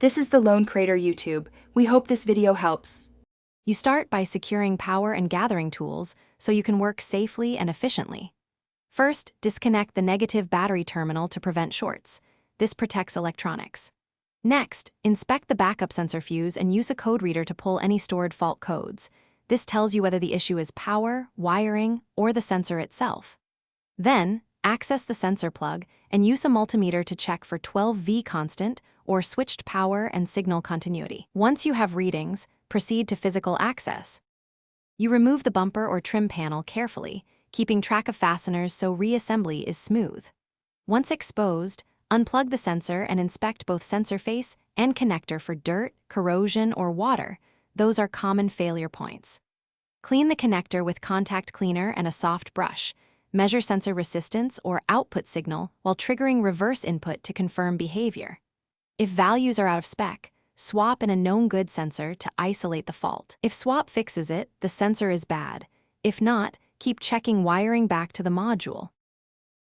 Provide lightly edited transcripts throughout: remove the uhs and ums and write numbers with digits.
This is the Lone Crater YouTube. We hope this video helps. You start by securing power and gathering tools so you can work safely and efficiently. First, disconnect the negative battery terminal to prevent shorts. This protects electronics. Next, inspect the backup sensor fuse and use a code reader to pull any stored fault codes. This tells you whether the issue is power, wiring, or the sensor itself. Then, access the sensor plug and use a multimeter to check for 12V constant or switched power and signal continuity. Once you have readings, proceed to physical access. You remove the bumper or trim panel carefully, keeping track of fasteners so reassembly is smooth. Once exposed, unplug the sensor and inspect both sensor face and connector for dirt, corrosion, or water. Those are common failure points. Clean the connector with contact cleaner and a soft brush. Measure sensor resistance or output signal while triggering reverse input to confirm behavior. If values are out of spec, swap in a known good sensor to isolate the fault. If swap fixes it, the sensor is bad. If not, keep checking wiring back to the module.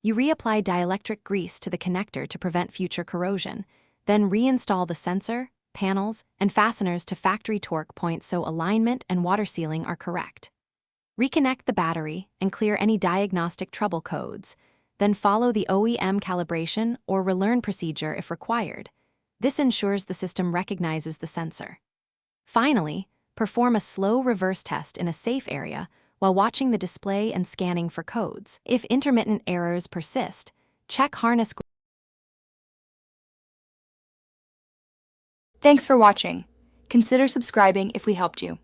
You reapply dielectric grease to the connector to prevent future corrosion, then reinstall the sensor, panels, and fasteners to factory torque points so alignment and water sealing are correct. Reconnect the battery and clear any diagnostic trouble codes, then follow the OEM calibration or relearn procedure if required. This ensures the system recognizes the sensor. Finally, perform a slow reverse test in a safe area while watching the display and scanning for codes. If intermittent errors persist, check harness. Thanks for watching. Consider subscribing if we helped you.